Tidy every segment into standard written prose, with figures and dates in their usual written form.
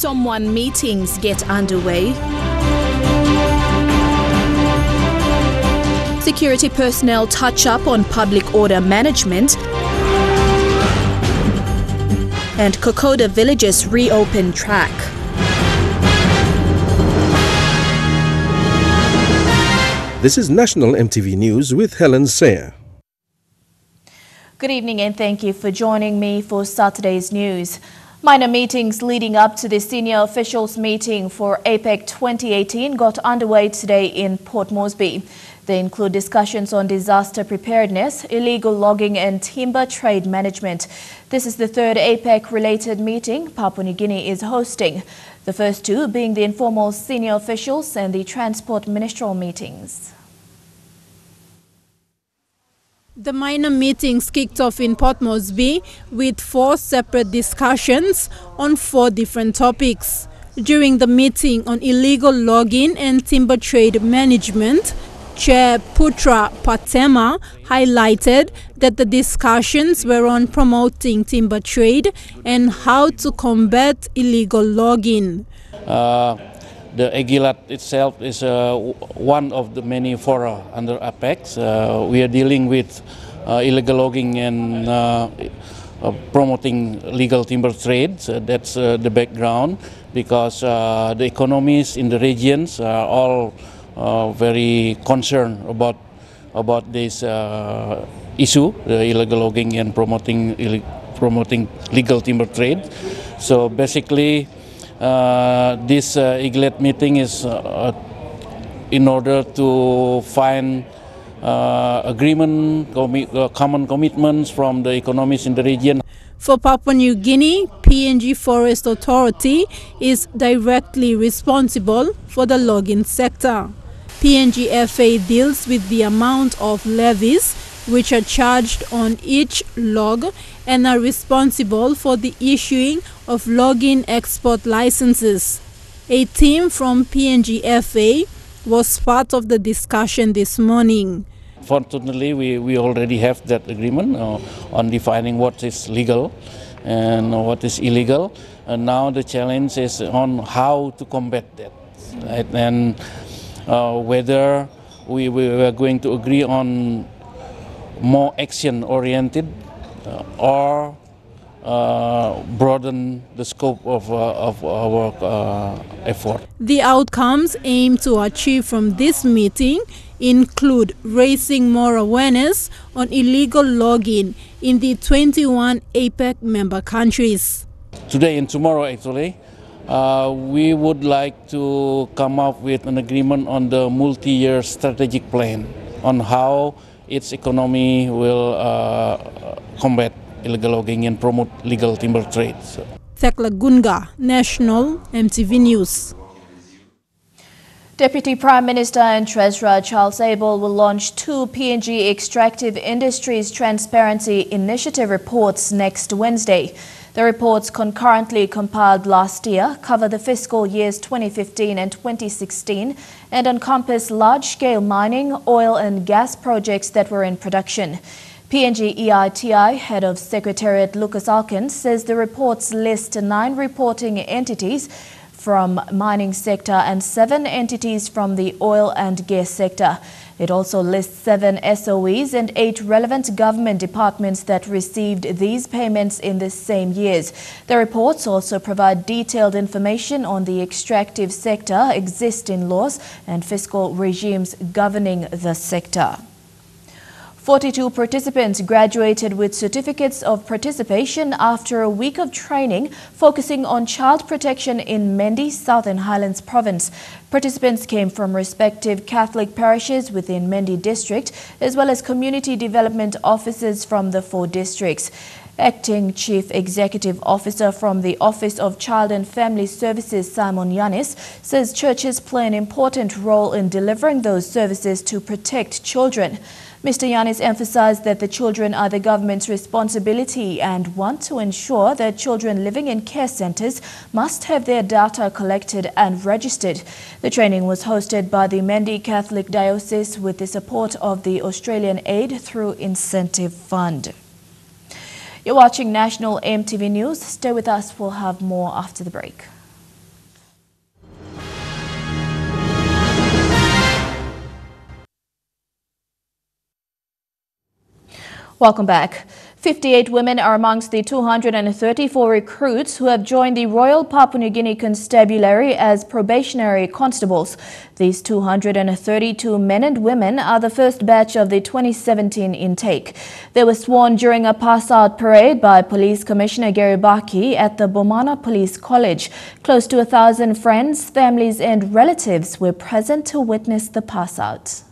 Someone meetings get underway. Security personnel touch up on public order management. And Kokoda villages reopen track. This is National EMTV News with Helen Sayer. Good evening and thank you for joining me for Saturday's news. Minor meetings leading up to the senior officials meeting for APEC 2018 got underway today in Port Moresby. They include discussions on disaster preparedness, illegal logging and timber trade management. This is the third APEC-related meeting Papua New Guinea is hosting, the first two being the informal senior officials and the transport ministerial meetings. The minor meetings kicked off in Port Moresby with 4 separate discussions on 4 different topics. During the meeting on illegal logging and timber trade management, Chair Putra Patema highlighted that the discussions were on promoting timber trade and how to combat illegal logging. The Aguilat itself is one of the many fora under APEC. We are dealing with illegal logging and promoting legal timber trade. That's the background, because the economies in the regions are all very concerned about this issue, the illegal logging and promoting legal timber trade. So basically, this Aguilat meeting is in order to find common commitments from the economies in the region. For Papua New Guinea, PNG Forest Authority is directly responsible for the logging sector. PNG FA deals with the amount of levies which are charged on each log and are responsible for the issuing of logging export licenses. A team from PNG FA was part of the discussion this morning. Fortunately, we already have that agreement on defining what is legal and what is illegal. And now the challenge is on how to combat that, right? And whether we are going to agree on more action-oriented or broaden the scope of our effort. The outcomes aimed to achieve from this meeting include raising more awareness on illegal logging in the 21 APEC member countries. Today and tomorrow, actually, we would like to come up with an agreement on the multi-year strategic plan on how its economy will combat illegal logging and promote legal timber trades. Thekla Gunga, National EMTV News. Deputy Prime Minister and Treasurer Charles Abel will launch 2 PNG Extractive Industries Transparency Initiative reports next Wednesday. The reports, concurrently compiled last year, cover the fiscal years 2015 and 2016 and encompass large-scale mining, oil and gas projects that were in production. PNG EITI Head of Secretariat Lucas Alkins says the reports list 9 reporting entities from mining sector and 7 entities from the oil and gas sector. It also lists 7 SOEs and 8 relevant government departments that received these payments in the same years. The reports also provide detailed information on the extractive sector, existing laws and fiscal regimes governing the sector. 42 participants graduated with certificates of participation after a week of training focusing on child protection in Mendi, Southern Highlands Province. Participants came from respective Catholic parishes within Mendi District, as well as community development officers from the 4 districts. Acting Chief Executive Officer from the Office of Child and Family Services, Simon Yanis, says churches play an important role in delivering those services to protect children. Mr. Yanis emphasized that the children are the government's responsibility and want to ensure that children living in care centers must have their data collected and registered. The training was hosted by the Mendi Catholic Diocese with the support of the Australian Aid through Incentive Fund. You're watching National EMTV News. Stay with us. We'll have more after the break. Welcome back. 58 women are amongst the 234 recruits who have joined the Royal Papua New Guinea Constabulary as probationary constables. These 232 men and women are the first batch of the 2017 intake. They were sworn during a pass-out parade by Police Commissioner Gary Baki at the Bomana Police College. Close to 1,000 friends, families and relatives were present to witness the pass-out.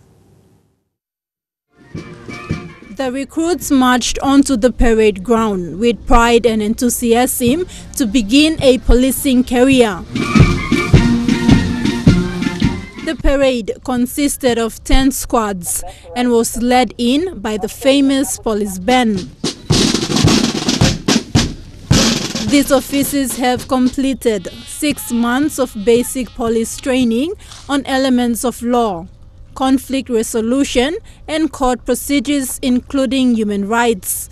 The recruits marched onto the parade ground with pride and enthusiasm to begin a policing career. The parade consisted of 10 squads and was led in by the famous police band. These officers have completed 6 months of basic police training on elements of law, conflict resolution and court procedures, including human rights.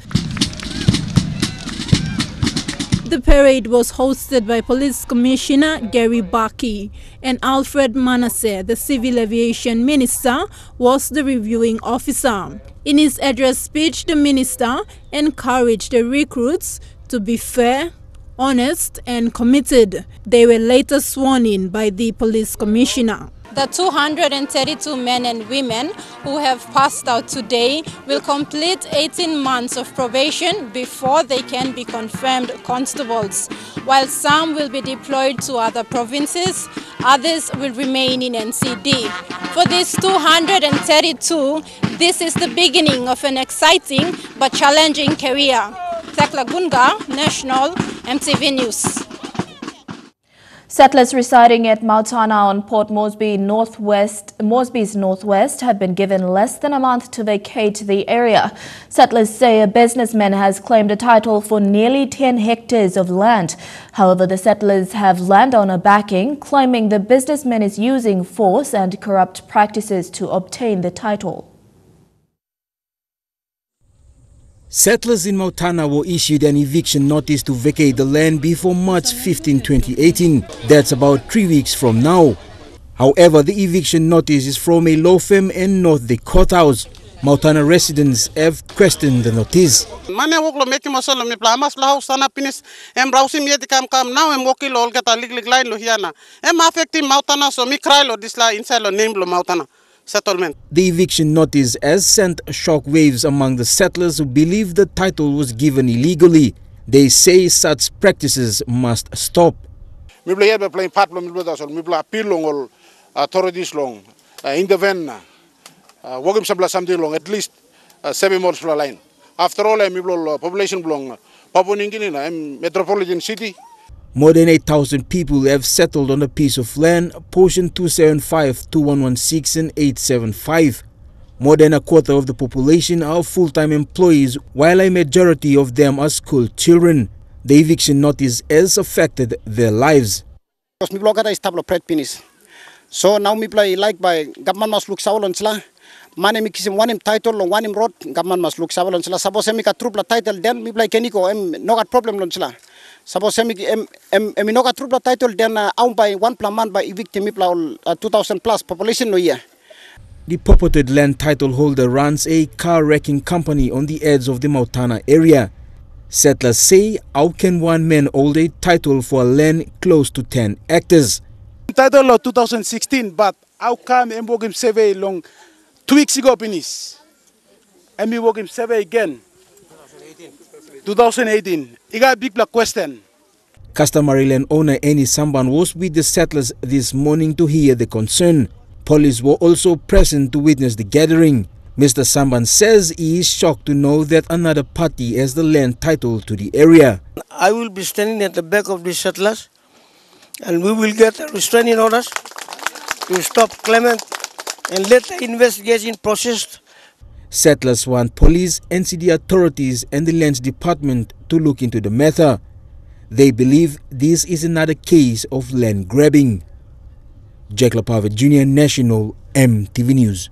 The parade was hosted by Police Commissioner Gary Baki, and Alfred Manasseh, the Civil Aviation Minister, was the reviewing officer. In his address speech, the minister encouraged the recruits to be fair, honest and committed. They were later sworn in by the Police Commissioner. The 232 men and women who have passed out today will complete 18 months of probation before they can be confirmed constables. While some will be deployed to other provinces, others will remain in NCD. For these 232, this is the beginning of an exciting but challenging career. Tekla Gunga, National EMTV News. Settlers residing at Mautana on Port Moresby's northwest have been given less than a month to vacate the area. Settlers say a businessman has claimed a title for nearly 10 hectares of land. However, the settlers have landowner backing, claiming the businessman is using force and corrupt practices to obtain the title. Settlers in Mautana were issued an eviction notice to vacate the land before March 15, 2018. That's about 3 weeks from now. However, the eviction notice is from a law firm in North the courthouse. Mautana residents have questioned the notice. Settlement. The eviction notice has sent shockwaves among the settlers who believe the title was given illegally. They say such practices must stop. At least 7 months line. After all, I'm population belong Papua New Guinea, metropolitan city. More than 8,000 people have settled on a piece of land, portion 275, 2116 and 875. More than a quarter of the population are full-time employees, while a majority of them are school children. The eviction notice has affected their lives. So now me play like by government must look sawl on sla. Mane mi kisim one title on one road, government must look sawl on sla. Suppose me ka trouble title then me play keniko no got problem on sla. Suppose me no got trouble title then owned by one plan by evict me play 2,000 plus population no year. The purported land title holder runs a car wrecking company on the edge of the Mautana area. Settlers say, how can one man hold a title for land close to 10 hectares? Title of 2016, but how come I'm working survey long 2 weeks ago, Penis? And we working survey again. 2018. You got a big black question. Customary land owner Annie Samban was with the settlers this morning to hear the concern. Police were also present to witness the gathering. Mr. Samban says he is shocked to know that another party has the land title to the area. I will be standing at the back of the settlers and we will get restraining orders to stop claimant and let the investigation process. Settlers want police, NCD authorities and the lands department to look into the matter. They believe this is another case of land grabbing. Jack Lapave Jr., National EMTV News.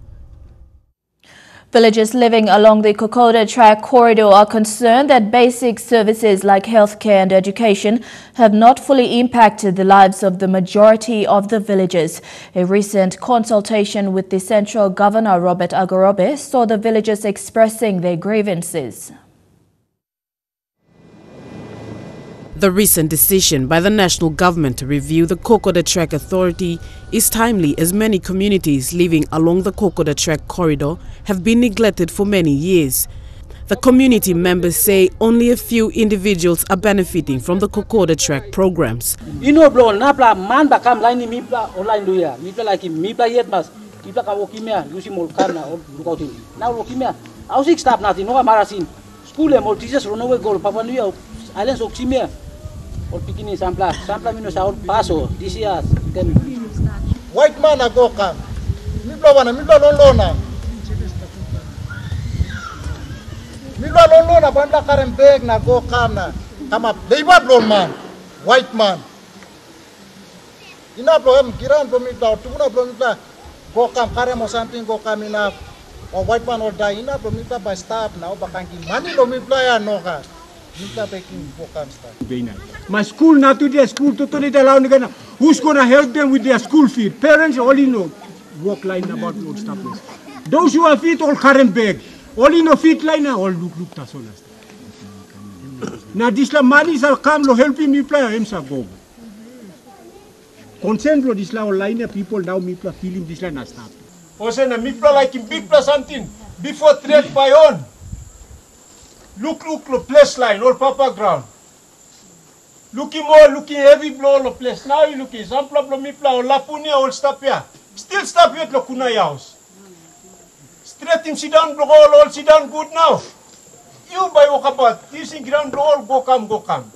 Villagers living along the Kokoda track corridor are concerned that basic services like healthcare and education have not fully impacted the lives of the majority of the villagers. A recent consultation with the Central Governor Robert Agarobe saw the villagers expressing their grievances. The recent decision by the national government to review the Kokoda Track Authority is timely as many communities living along the Kokoda Track corridor have been neglected for many years. The community members say only a few individuals are benefiting from the Kokoda Track programs. White man a go come. Mibla lolona. Mibla lolona banda karen beg na go come na. Come up. Leiba blon man. White man. Ina problem kiran from mibla. Tuguna from mibla. Go come karen mo something go come ina. Or white man or die ina from mibla by staff now. Bakangi money lo mibla ya no ka. My school now today, school totally allowed. Who's going to help them with their school fee? Parents only know walk line about old stuff. Those who are fit all current bag, only no fit line all look tasolas. Now this la money shall come to help me play him go. Consent lo this la online people now me feeling this la na stop. Ose na me like in big plus something before trade by on. Look, place line, all papa ground. Looking heavy blow, no place. Now you looking, some problem, me plow, lapunia, all stop here. Still stop here, lokuna house. Straight him, sit down, blow, all sit down, good now. You by walk about, using ground blow, go come.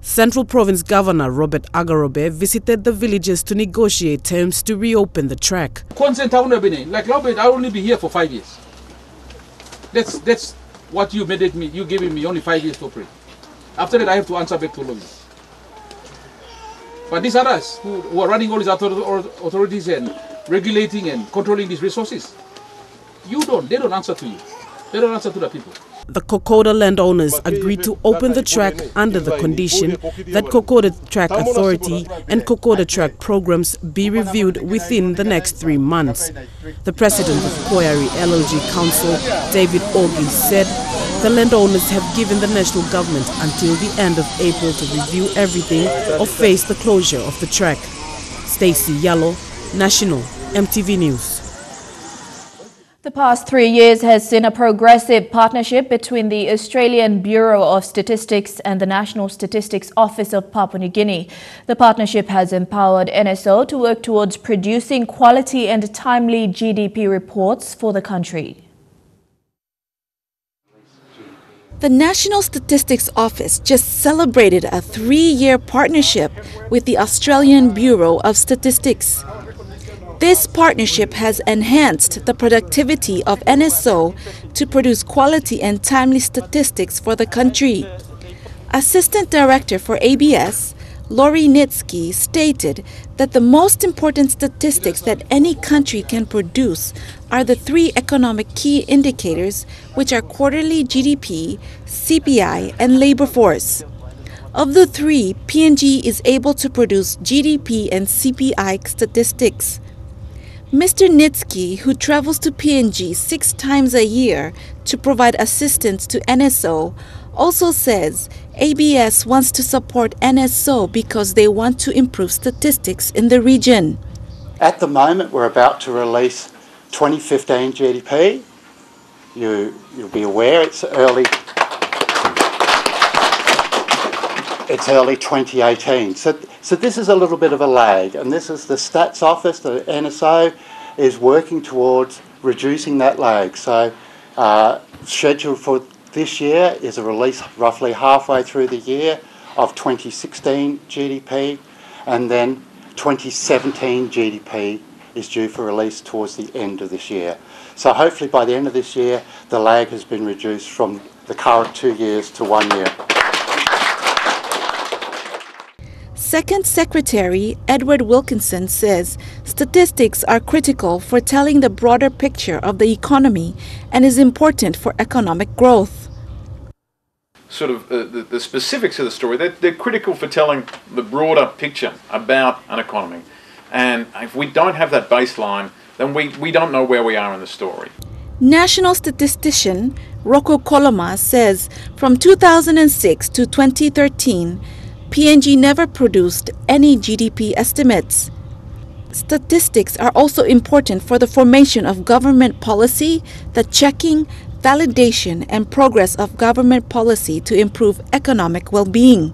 Central Province Governor Robert Agarobe visited the villages to negotiate terms to reopen the track. Consent, like Robert, I'll only be here for 5 years. That's what you mandate me, you giving me only 5 years to operate. After that, I have to answer back to lobbies. But these are us who are running all these authorities and regulating and controlling these resources. They don't answer to you. They don't answer to the people. The Kokoda landowners agreed to open the track under the condition that Kokoda Track Authority and Kokoda Track programs be reviewed within the next 3 months. The president of Koyari LLG Council, David Ogi, said the landowners have given the national government until the end of April to review everything or face the closure of the track. Stacey Yallo, National EMTV News. The past 3 years has seen a progressive partnership between the Australian Bureau of Statistics and the National Statistics Office of Papua New Guinea. The partnership has empowered NSO to work towards producing quality and timely GDP reports for the country. The National Statistics Office just celebrated a 3-year partnership with the Australian Bureau of Statistics. This partnership has enhanced the productivity of NSO to produce quality and timely statistics for the country. Assistant Director for ABS, Lori Nitsky, stated that the most important statistics that any country can produce are the 3 economic key indicators, which are quarterly GDP, CPI, and labor force. Of the 3, PNG is able to produce GDP and CPI statistics. Mr. Nitsky, who travels to PNG 6 times a year to provide assistance to NSO, also says ABS wants to support NSO because they want to improve statistics in the region. At the moment, we're about to release 2015 GDP. You'll be aware it's early 2018. So this is a little bit of a lag, and this is the Stats Office, the NSO, is working towards reducing that lag. So scheduled for this year is a release roughly halfway through the year of 2016 GDP, and then 2017 GDP is due for release towards the end of this year. So hopefully by the end of this year, the lag has been reduced from the current 2 years to 1 year. second secretary, Edward Wilkinson, says statistics are critical for telling the broader picture of the economy and is important for economic growth. Sort of the specifics of the story, they're critical for telling the broader picture about an economy. And if we don't have that baseline, then we don't know where we are in the story. National statistician Rocco Koloma says from 2006 to 2013, PNG never produced any GDP estimates. Statistics are also important for the formation of government policy, the checking, validation, and progress of government policy to improve economic well-being.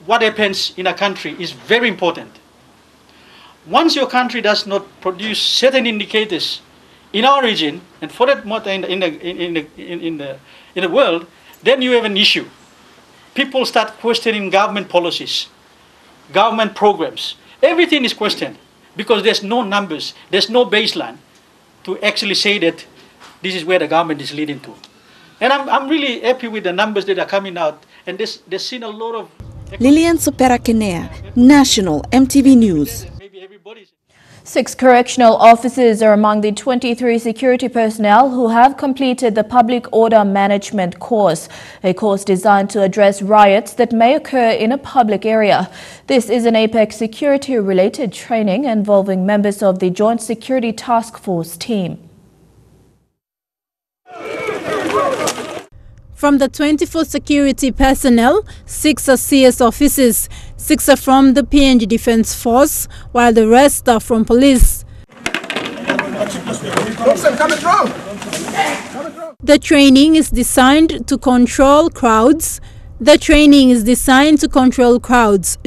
What happens in a country is very important. Once your country does not produce certain indicators in our region, and for that matter in the world, then you have an issue. People start questioning government policies, government programs. Everything is questioned because there's no numbers, there's no baseline to actually say that this is where the government is leading to. And I'm really happy with the numbers that are coming out, and there's seen a lot of... Lilian Sopera Kenea, National EMTV News. 6 correctional officers are among the 23 security personnel who have completed the Public Order Management course, a course designed to address riots that may occur in a public area. This is an APEC security-related training involving members of the Joint Security Task Force team. From the 24 security personnel, 6 are CS officers, 6 are from the PNG Defence Force, while the rest are from police. The training is designed to control crowds.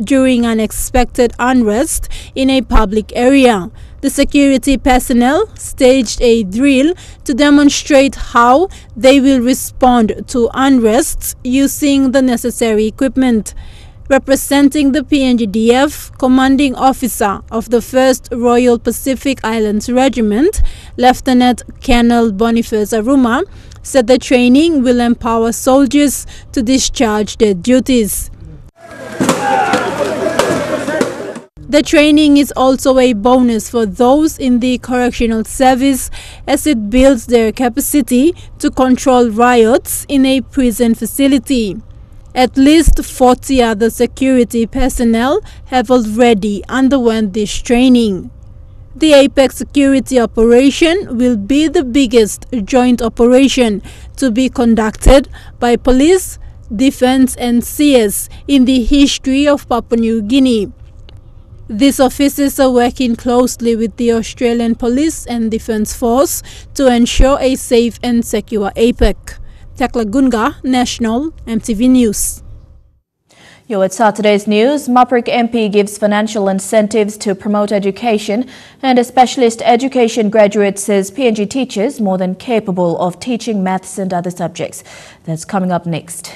During unexpected unrest in a public area. The security personnel staged a drill to demonstrate how they will respond to unrests using the necessary equipment. Representing the PNGDF, commanding officer of the 1st Royal Pacific Islands Regiment, Lieutenant Colonel Boniface Aruma, said the training will empower soldiers to discharge their duties. The training is also a bonus for those in the correctional service as it builds their capacity to control riots in a prison facility. At least 40 other security personnel have already underwent this training. The APEC security operation will be the biggest joint operation to be conducted by police, defense and CS in the history of Papua New Guinea. These officers are working closely with the Australian Police and Defence Force to ensure a safe and secure APEC. Tekla Gunga, National EMTV News. Yo, at Saturday's news, Maprik MP gives financial incentives to promote education, and a specialist education graduate says PNG teachers more than capable of teaching maths and other subjects. That's coming up next.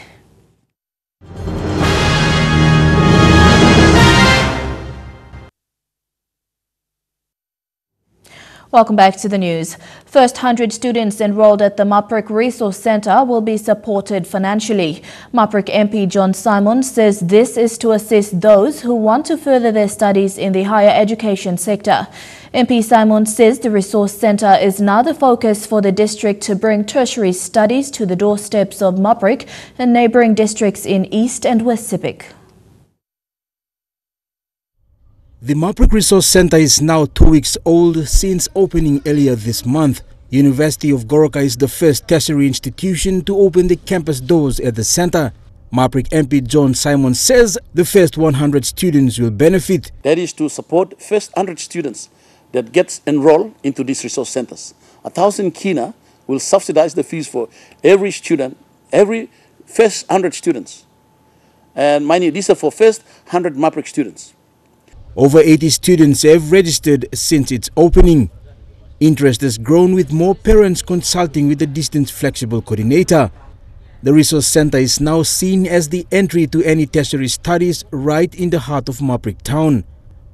Welcome back to the news. First 100 students enrolled at the Maprik Resource Centre will be supported financially. Maprik MP John Simon says this is to assist those who want to further their studies in the higher education sector. MP Simon says the Resource Centre is now the focus for the district to bring tertiary studies to the doorsteps of Maprik and neighbouring districts in East and West Sepik. The Maprik Resource Centre is now 2 weeks old since opening earlier this month. University of Goroka is the first tertiary institution to open the campus doors at the centre. Maprik MP John Simon says the first 100 students will benefit. That is to support first 100 students that gets enrolled into these resource centres. 1,000 kina will subsidize the fees for every student, every first 100 students. And mind you, these are for first 100 Maprik students. Over 80 students have registered since its opening. Interest has grown with more parents consulting with the distance flexible coordinator. The resource centre is now seen as the entry to any tertiary studies right in the heart of Maprik town.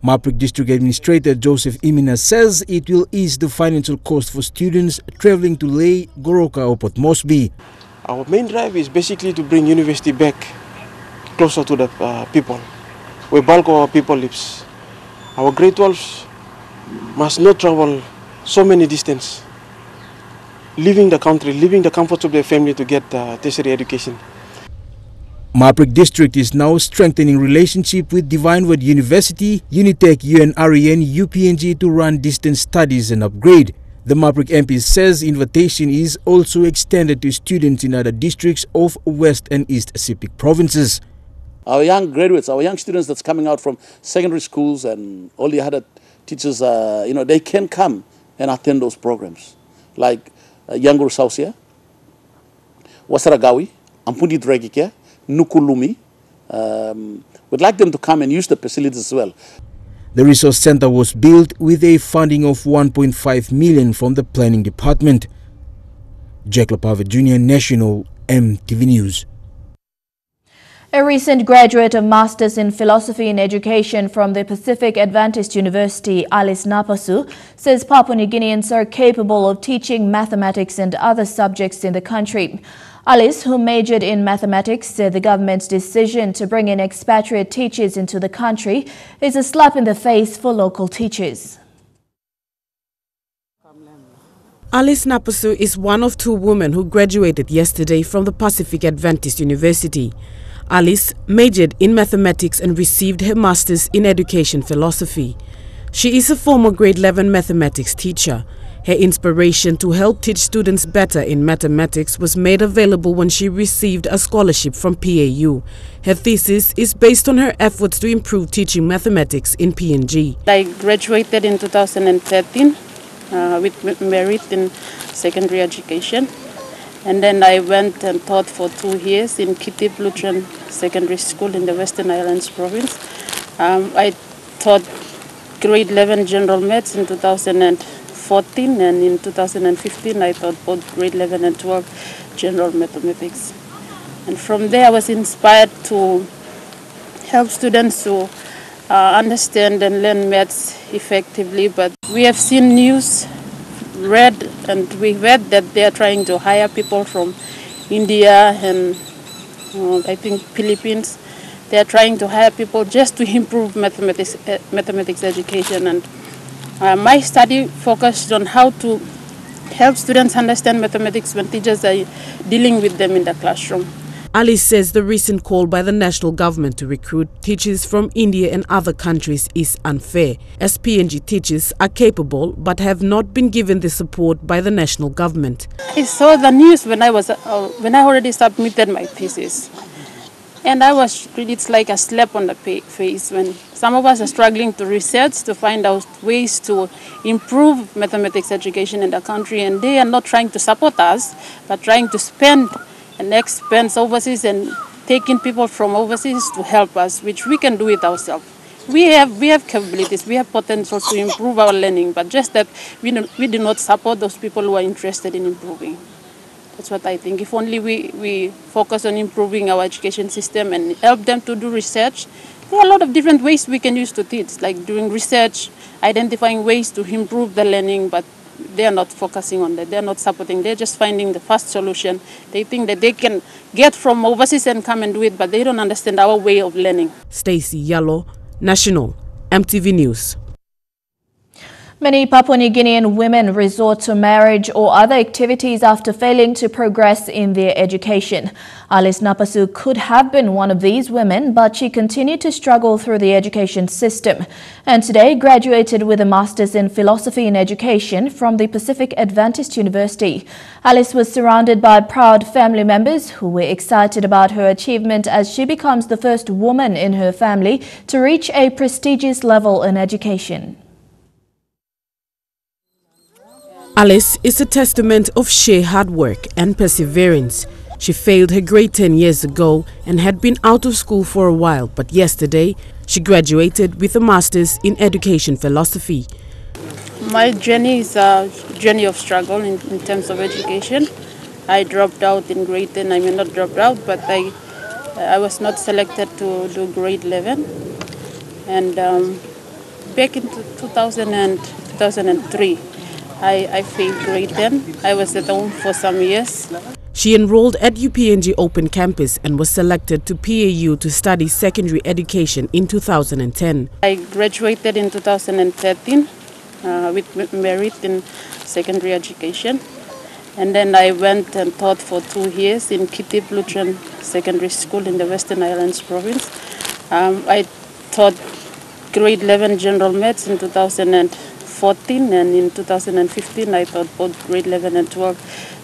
Maprik District Administrator Joseph Imina says it will ease the financial cost for students travelling to Lae, Goroka or Port Moresby. Our main drive is basically to bring university back closer to the people. where bulk of our people lives. Our grade 12s must not travel so many distance, leaving the country, leaving the comfort of their family to get tertiary education. Maprik District is now strengthening relationship with Divine Word University, Unitech, UNREN, UPNG to run distance studies and upgrade. The Maprik MP says invitation is also extended to students in other districts of West and East Sepik provinces. Our young graduates, our young students that's coming out from secondary schools and all the other teachers, they can come and attend those programs. Like Yangur Sausia, Wasaragawi, Ampundi Dragike, Nukulumi. We'd like them to come and use the facilities as well. The resource center was built with a funding of 1.5 million from the planning department. Jack Lapava Jr., National EMTV News. A recent graduate of Masters in Philosophy in Education from the Pacific Adventist University, Alice Napasu, says Papua New Guineans are capable of teaching mathematics and other subjects in the country. Alice, who majored in mathematics, said the government's decision to bring in expatriate teachers into the country is a slap in the face for local teachers. Alice Napasu is one of two women who graduated yesterday from the Pacific Adventist University. Alice majored in mathematics and received her master's in education philosophy. She is a former grade 11 mathematics teacher. Her inspiration to help teach students better in mathematics was made available when she received a scholarship from PAU. Her thesis is based on her efforts to improve teaching mathematics in PNG. I graduated in 2013 with merit in secondary education. And then I went and taught for 2 years in Kitip Lutheran Secondary School in the Western Islands province. I taught grade 11 general maths in 2014, and in 2015 I taught both grade 11 and 12 general mathematics. And from there I was inspired to help students to understand and learn maths effectively. But we have seen news, we read that they are trying to hire people from India and I think Philippines. They are trying to hire people just to improve mathematics education. And my study focused on how to help students understand mathematics when teachers are dealing with them in the classroom. Alice says the recent call by the national government to recruit teachers from India and other countries is unfair, as PNG teachers are capable but have not been given the support by the national government. I saw the news when I already submitted my thesis, and it's like a slap on the face when some of us are struggling to research to find out ways to improve mathematics education in the country, and they are not trying to support us but trying to spend and expense overseas and taking people from overseas to help us, which we can do it ourselves. We have capabilities, we have potential to improve our learning, but just that we do not support those people who are interested in improving. That's what I think. If only we focus on improving our education system and help them to do research, there are a lot of different ways we can use to teach, like doing research, identifying ways to improve the learning, but they are not focusing on that. They are not supporting. They're just finding the fast solution. They think that they can get from overseas and come and do it, but they don't understand our way of learning. Stacey Yallo, National EMTV News. Many Papua New Guinean women resort to marriage or other activities after failing to progress in their education. Alice Napasu could have been one of these women, but she continued to struggle through the education system, and today graduated with a Master's in Philosophy in Education from the Pacific Adventist University. Alice was surrounded by proud family members who were excited about her achievement as she becomes the first woman in her family to reach a prestigious level in education. Alice is a testament of sheer hard work and perseverance. She failed her grade 10 years ago and had been out of school for a while, but yesterday she graduated with a Master's in Education Philosophy. My journey is a journey of struggle in terms of education. I dropped out in grade 10. I mean, not dropped out, but I was not selected to do grade 11. And back in 2003, I failed grade 10. I was at home for some years. She enrolled at UPNG Open Campus and was selected to PAU to study secondary education in 2010. I graduated in 2013 with merit in secondary education. And then I went and taught for 2 years in Kitip Lutheran Secondary School in the Western Islands province. I taught grade 11 general maths in 2014, and in 2015 I taught both grade 11 and 12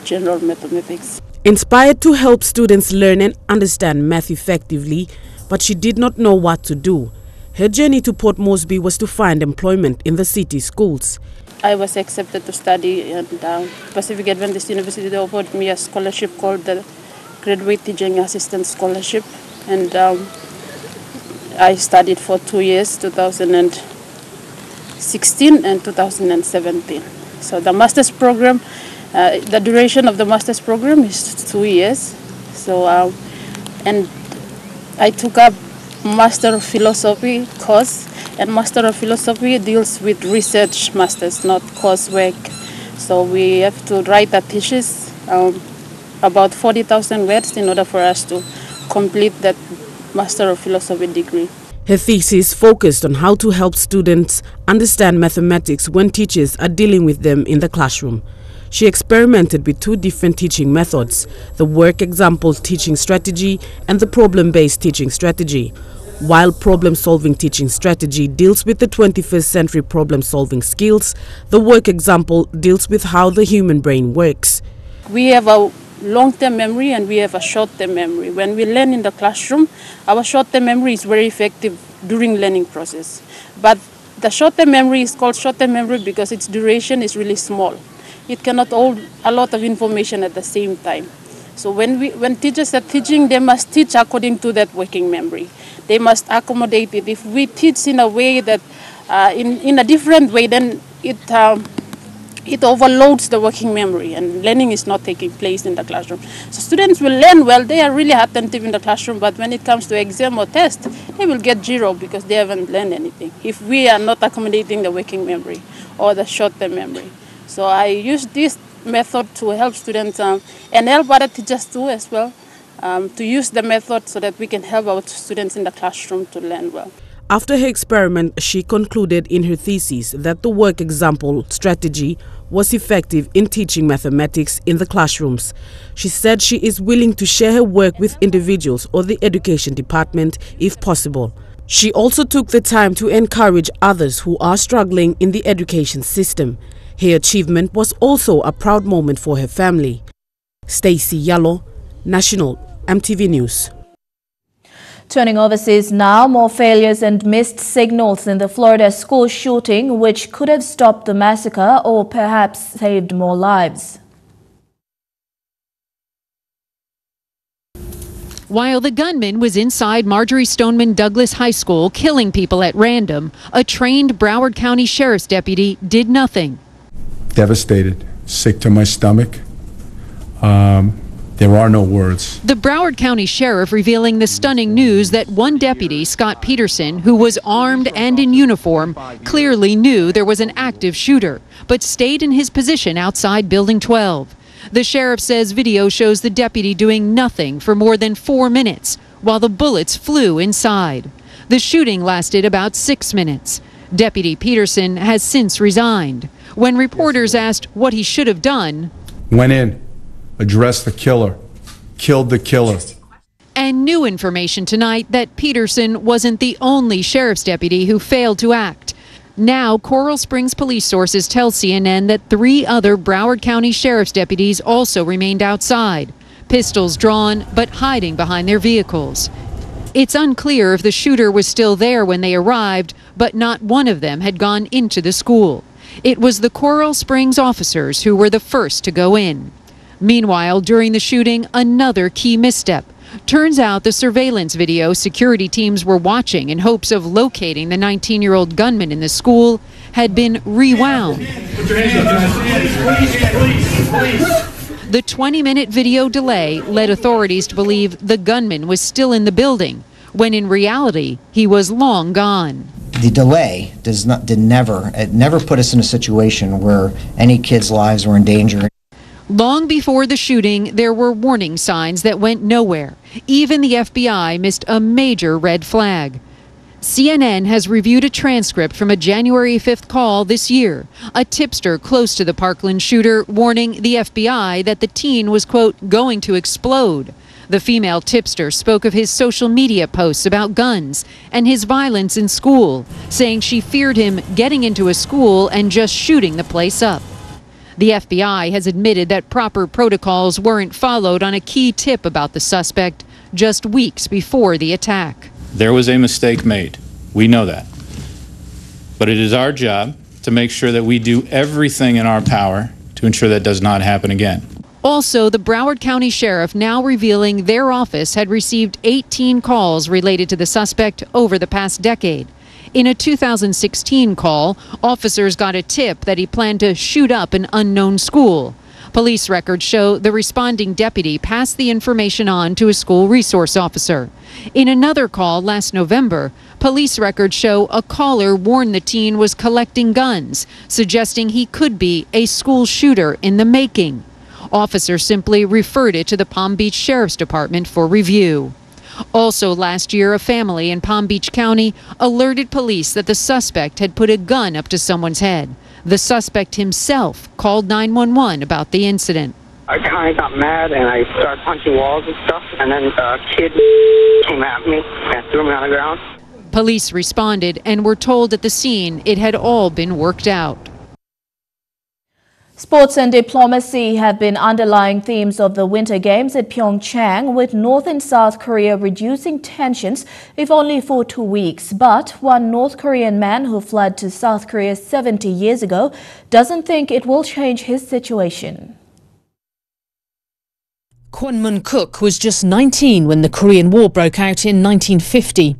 general mathematics. Inspired to help students learn and understand math effectively, but she did not know what to do. Her journey to Port Moresby was to find employment in the city schools. I was accepted to study at Pacific Adventist University. They offered me a scholarship called the Graduate Teaching Assistant Scholarship, and I studied for 2 years, 2016 and 2017. So the master's program, the duration of the master's program is 2 years. So and I took up Master of Philosophy course, and Master of Philosophy deals with research masters, not coursework. So we have to write a thesis, about 40,000 words, in order for us to complete that Master of Philosophy degree. Her thesis focused on how to help students understand mathematics when teachers are dealing with them in the classroom. She experimented with 2 different teaching methods, the work example teaching strategy and the problem-based teaching strategy. While problem-solving teaching strategy deals with the 21st century problem-solving skills, the work example deals with how the human brain works. We have a long-term memory and we have a short-term memory. When we learn in the classroom, our short-term memory is very effective during learning process. But the short-term memory is called short-term memory because its duration is really small. It cannot hold a lot of information at the same time. So when teachers are teaching, they must teach according to that working memory. They must accommodate it. If we teach in a way that, in a different way, then it overloads the working memory and learning is not taking place in the classroom. So students will learn well, they are really attentive in the classroom, but when it comes to exam or test, they will get 0 because they haven't learned anything if we are not accommodating the working memory or the short-term memory. So I use this method to help students and help other teachers too as well, to use the method so that we can help our students in the classroom to learn well. After her experiment, she concluded in her thesis that the work example strategy was effective in teaching mathematics in the classrooms. She said she is willing to share her work with individuals or the education department if possible. She also took the time to encourage others who are struggling in the education system. Her achievement was also a proud moment for her family. Stacey Yallo, National EMTV News. Turning overseas now, more failures and missed signals in the Florida school shooting, which could have stopped the massacre or perhaps saved more lives. While the gunman was inside Marjorie Stoneman Douglas High School killing people at random, a trained Broward County Sheriff's deputy did nothing. Devastated, sick to my stomach. There are no words. The Broward County Sheriff revealing the stunning news that one deputy, Scott Peterson, who was armed and in uniform, clearly knew there was an active shooter, but stayed in his position outside Building 12. The sheriff says video shows the deputy doing nothing for more than 4 minutes while the bullets flew inside. The shooting lasted about 6 minutes. Deputy Peterson has since resigned. When reporters asked what he should have done, Went in, addressed the killer, killed the killer. And new information tonight that Peterson wasn't the only sheriff's deputy who failed to act. Now, Coral Springs police sources tell CNN that 3 other Broward County sheriff's deputies also remained outside, pistols drawn but hiding behind their vehicles. It's unclear if the shooter was still there when they arrived, but not one of them had gone into the school. It was the Coral Springs officers who were the first to go in. Meanwhile, during the shooting, another key misstep. Turns out the surveillance video security teams were watching in hopes of locating the 19-year-old gunman in the school had been rewound. The 20-minute video delay led authorities to believe the gunman was still in the building, when in reality, he was long gone. The delay never put us in a situation where any kids' lives were in danger. Long before the shooting, there were warning signs that went nowhere. Even the FBI missed a major red flag. CNN has reviewed a transcript from a January 5th call this year. A tipster close to the Parkland shooter warning the FBI that the teen was, quote, going to explode. The female tipster spoke of his social media posts about guns and his violence in school, saying she feared him getting into a school and just shooting the place up. The FBI has admitted that proper protocols weren't followed on a key tip about the suspect just weeks before the attack. There was a mistake made. We know that. But it is our job to make sure that we do everything in our power to ensure that does not happen again. Also, the Broward County Sheriff now revealing their office had received 18 calls related to the suspect over the past decade. In a 2016 call, officers got a tip that he planned to shoot up an unknown school. Police records show the responding deputy passed the information on to a school resource officer. In another call last November, police records show a caller warned the teen was collecting guns, suggesting he could be a school shooter in the making. Officers simply referred it to the Palm Beach Sheriff's Department for review. Also last year, a family in Palm Beach County alerted police that the suspect had put a gun up to someone's head. The suspect himself called 911 about the incident. I kind of got mad and I started punching walls and stuff, and then a kid came at me and threw me on the ground. Police responded and were told at the scene it had all been worked out. Sports and diplomacy have been underlying themes of the Winter Games at Pyeongchang, with North and South Korea reducing tensions, if only for 2 weeks. But one North Korean man who fled to South Korea 70 years ago doesn't think it will change his situation. Kwon Mun-kook was just 19 when the Korean War broke out in 1950.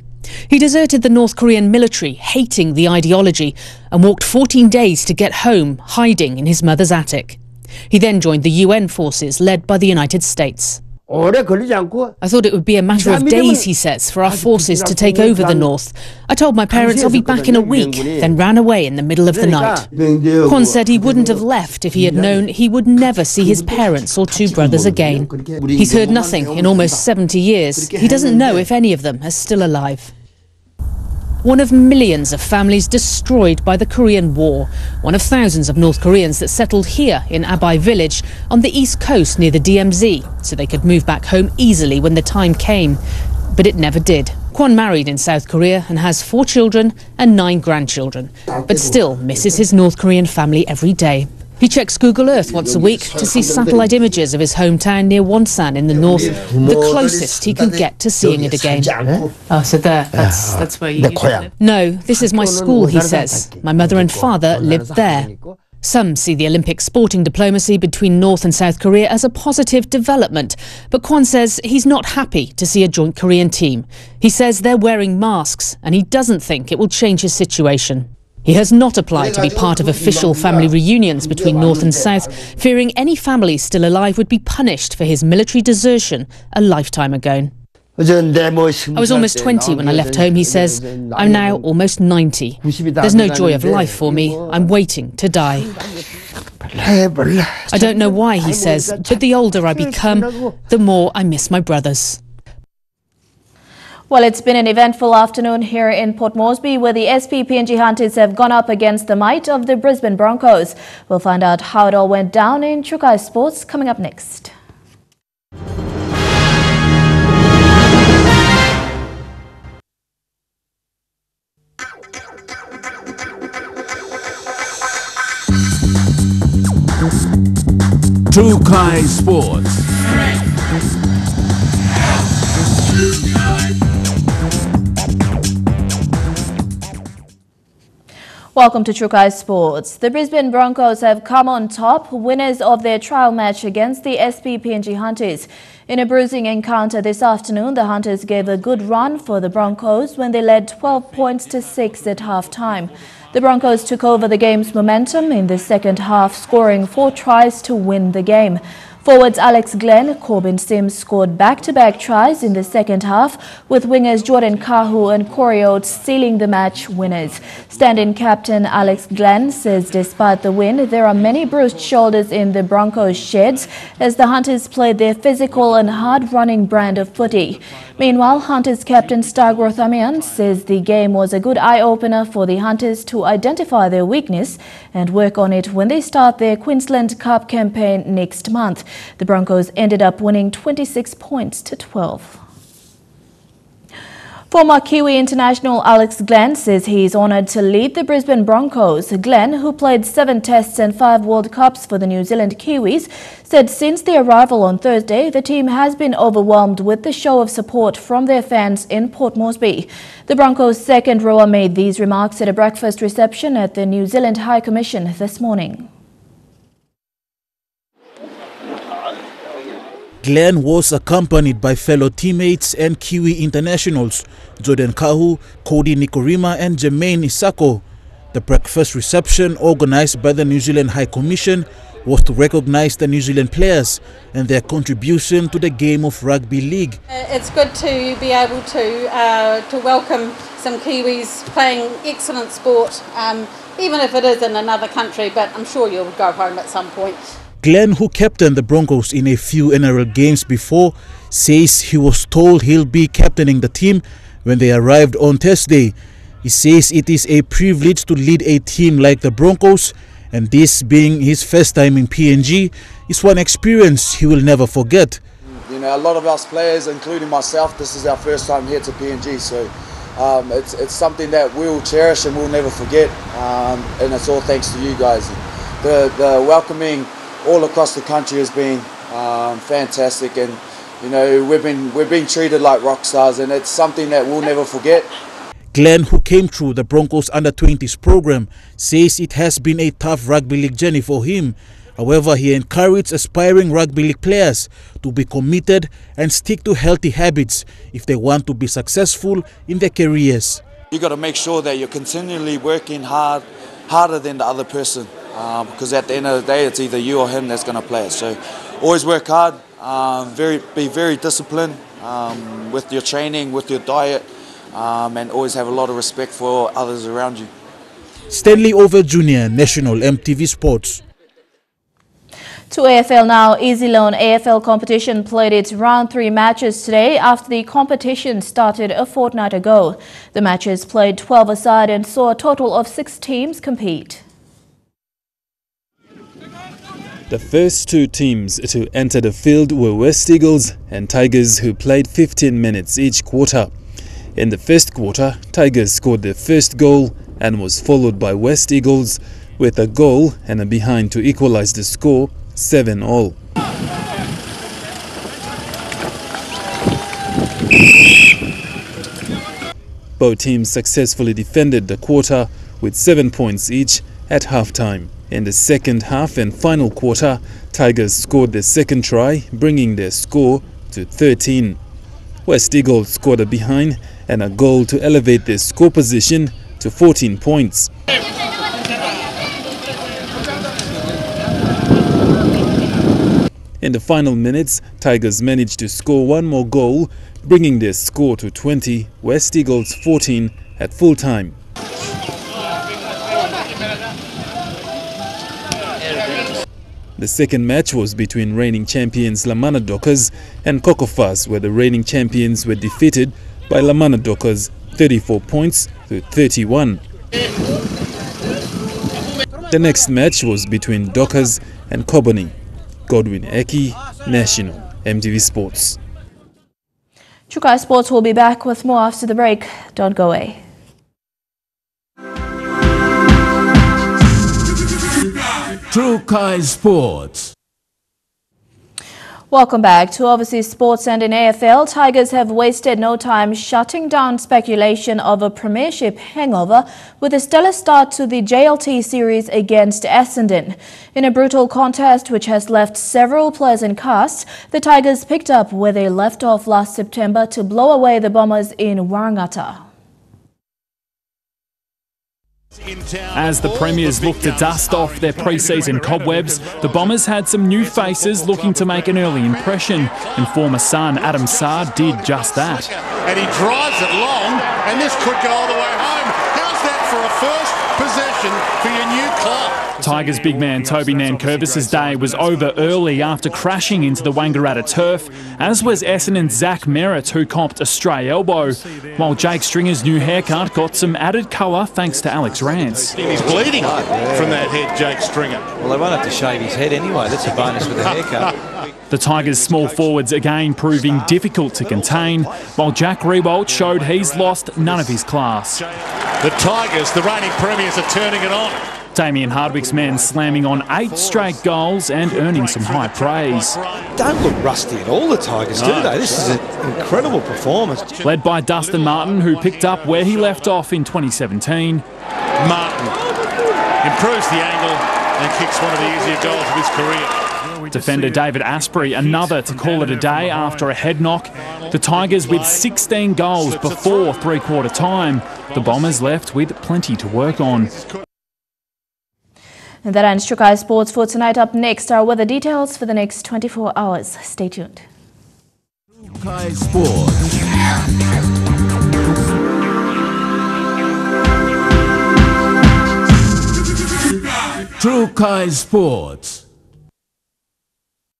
He deserted the North Korean military, hating the ideology, and walked 14 days to get home, hiding in his mother's attic. He then joined the UN forces led by the United States. I thought it would be a matter of days, he says, for our forces to take over the North. I told my parents I'll be back in a week, then ran away in the middle of the night. Kwon said he wouldn't have left if he had known he would never see his parents or two brothers again. He's heard nothing in almost 70 years. He doesn't know if any of them are still alive. One of millions of families destroyed by the Korean War. One of thousands of North Koreans that settled here in Abai village on the east coast near the DMZ, so they could move back home easily when the time came. But it never did. Kwon married in South Korea and has 4 children and 9 grandchildren, but still misses his North Korean family every day. He checks Google Earth once a week to see satellite images of his hometown near Wonsan in the north, the closest he can get to seeing it again. Oh, so that's where you live? No, this is my school, he says. My mother and father lived there. Some see the Olympic sporting diplomacy between North and South Korea as a positive development, but Kwon says he's not happy to see a joint Korean team. He says they're wearing masks, and he doesn't think it will change his situation. He has not applied to be part of official family reunions between North and South, fearing any family still alive would be punished for his military desertion a lifetime ago. I was almost 20 when I left home, he says. I'm now almost 90. There's no joy of life for me. I'm waiting to die. I don't know why, he says, but the older I become, the more I miss my brothers. Well, it's been an eventful afternoon here in Port Moresby, where the SP PNG Hunters have gone up against the might of the Brisbane Broncos. We'll find out how it all went down in Chukai Sports coming up next. Chukai Sports. Welcome to Chukai Sports. The Brisbane Broncos have come on top, winners of their trial match against the SP PNG Hunters. In a bruising encounter this afternoon, the Hunters gave a good run for the Broncos when they led 12 points to 6 at half-time. The Broncos took over the game's momentum in the second half, scoring 4 tries to win the game. Forwards Alex Glenn, Corbin Sims scored back-to-back tries in the second half, with wingers Jordan Kahu and Corey Oates sealing the match winners. Stand-in captain Alex Glenn says despite the win, there are many bruised shoulders in the Broncos' sheds as the Hunters played their physical and hard-running brand of footy. Meanwhile, Hunters captain Stargroth Amian says the game was a good eye-opener for the Hunters to identify their weakness and work on it when they start their Queensland Cup campaign next month. The Broncos ended up winning 26 points to 12. Former Kiwi international Alex Glenn says he is honoured to lead the Brisbane Broncos. Glenn, who played 7 Tests and 5 World Cups for the New Zealand Kiwis, said since their arrival on Thursday, the team has been overwhelmed with the show of support from their fans in Port Moresby. The Broncos' second rower made these remarks at a breakfast reception at the New Zealand High Commission this morning. Glenn was accompanied by fellow teammates and Kiwi internationals Jordan Kahu, Cody Nikorima and Jermaine Isako. The breakfast reception organized by the New Zealand High Commission was to recognize the New Zealand players and their contribution to the game of rugby league. It's good to be able to welcome some Kiwis playing excellent sport, even if it is in another country, but I'm sure you'll go home at some point. Glenn, who captained the Broncos in a few NRL games before, says he was told he'll be captaining the team when they arrived on Thursday. He says it is a privilege to lead a team like the Broncos, and this being his first time in PNG is one experience he will never forget. You know, a lot of us players, including myself, this is our first time here to PNG, so it's something that we'll cherish and we'll never forget, and it's all thanks to you guys. The welcoming all across the country has been fantastic, and you know we've been treated like rock stars, and it's something that we'll never forget. Glenn, who came through the Broncos under-20s program, says it has been a tough rugby league journey for him. However, he encouraged aspiring rugby league players to be committed and stick to healthy habits if they want to be successful in their careers. You got to make sure that you're continually working harder than the other person. Because at the end of the day, it's either you or him that's going to play it. So always work hard, be very disciplined with your training, with your diet, and always have a lot of respect for others around you. Stanley Over Jr., National EMTV Sports. To AFL now, Easy Loan AFL competition played its round 3 matches today after the competition started a fortnight ago. The matches played 12 aside and saw a total of 6 teams compete. The first 2 teams to enter the field were West Eagles and Tigers, who played 15 minutes each quarter. In the first quarter, Tigers scored their first goal and was followed by West Eagles with a goal and a behind to equalize the score 7-all. Both teams successfully defended the quarter with 7 points each at halftime. In the second half and final quarter, Tigers scored their second try, bringing their score to 13. West Eagles scored a behind and a goal to elevate their score position to 14 points. In the final minutes, Tigers managed to score one more goal, bringing their score to 20, West Eagles 14 at full time. The second match was between reigning champions Lamana Dockers and Kokoda, where the reigning champions were defeated by Lamana Dockers 34 points to 31. The next match was between Dockers and Kobani. Godwin Eki, National EMTV Sports. Chukai Sports will be back with more after the break. Don't go away. Chukai Sports. Welcome back to Overseas Sports, and in AFL, Tigers have wasted no time shutting down speculation of a premiership hangover with a stellar start to the JLT series against Essendon. In a brutal contest which has left several players in casts, the Tigers picked up where they left off last September to blow away the Bombers in Warangata. As the Premiers look to dust off their pre-season cobwebs, the Bombers had some new faces looking to make an early impression, and former son Adam Saad did just that. And he drives it long, and this could go all the way home. How's that for a first possession for your new club? Tigers big man Toby Nankervis's day was over early after crashing into the Wangaratta turf, as was Essendon's Zach Merritt, who copped a stray elbow, while Jake Stringer's new haircut got some added colour thanks to Alex Rance. He's bleeding from that head, Jake Stringer. Well, they won't have to shave his head anyway. That's a bonus with a haircut. The Tigers' small forwards again proving difficult to contain, while Jack Riewoldt showed he's lost none of his class. The Tigers, the reigning premiers, are turning it on. Damien Hardwick's men slamming on 8 straight goals and earning some high praise. Don't look rusty at all, the Tigers, do they? This is an incredible performance. Led by Dustin Martin, who picked up where he left off in 2017. Martin improves the angle and kicks one of the easier goals of his career. Defender David Asprey, another to call it a day after a head knock. The Tigers with 16 goals before three-quarter time. The Bombers left with plenty to work on. And that ends Trukai Sports for tonight. Up next are weather details for the next 24 hours. Stay tuned. Trukai Sports. Trukai Sports.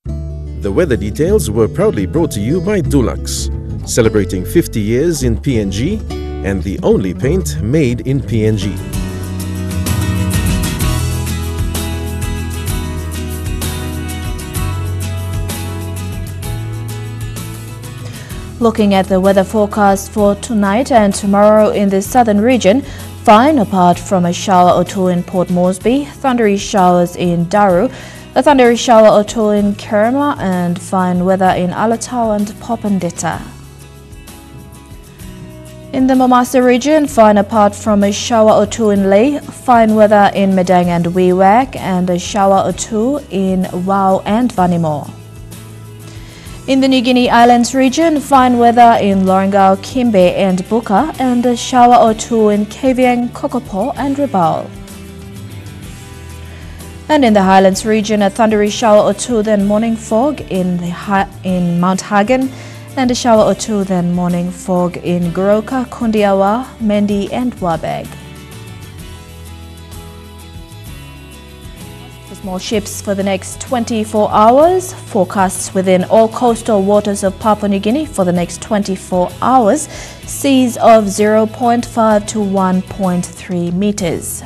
The weather details were proudly brought to you by Dulux, celebrating 50 years in PNG and the only paint made in PNG. Looking at the weather forecast for tonight and tomorrow in the southern region, fine apart from a shower or two in Port Moresby, thundery showers in Daru, a thundery shower or two in Kerma, and fine weather in Alatau and Popondetta. In the Momasa region, fine apart from a shower or two in Lae, fine weather in Medang and Wewak, and a shower or two in Wau and Vanimore. In the New Guinea Islands region, fine weather in Lorengau, Kimbe and Buka, and a shower or two in Kavieng, Kokopo and Rabaul. And in the Highlands region, a thundery shower or two, then morning fog in Mount Hagen, and a shower or two, then morning fog in Goroka, Kundiawa, Mendi and Wabag. Small ships for the next 24 hours. Forecasts within all coastal waters of Papua New Guinea for the next 24 hours. Seas of 0.5 to 1.3 meters.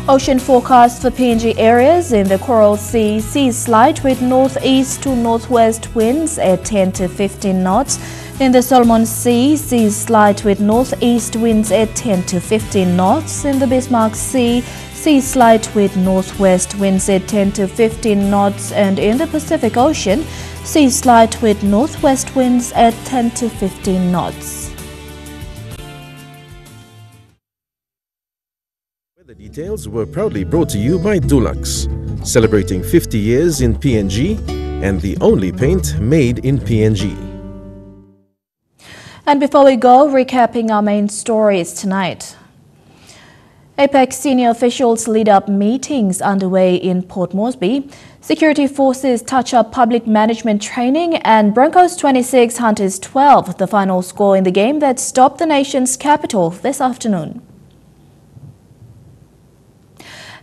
Ocean forecast for PNG areas. In the Coral Sea, seas slight with northeast to northwest winds at 10 to 15 knots. In the Solomon Sea, seas slight with northeast winds at 10 to 15 knots. In the Bismarck Sea, seas slight with northwest winds at 10 to 15 knots. And in the Pacific Ocean, seas slight with northwest winds at 10 to 15 knots. The details were proudly brought to you by Dulux, celebrating 50 years in PNG and the only paint made in PNG. And before we go, recapping our main stories tonight. APEC senior officials lead up meetings underway in Port Moresby. Security forces touch up public management training, and Broncos 26, Hunters 12, the final score in the game that stopped the nation's capital this afternoon.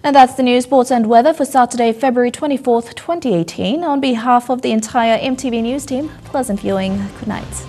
And that's the news, sports and weather for Saturday, February 24th, 2018. On behalf of the entire EMTV News team, pleasant viewing. Good night.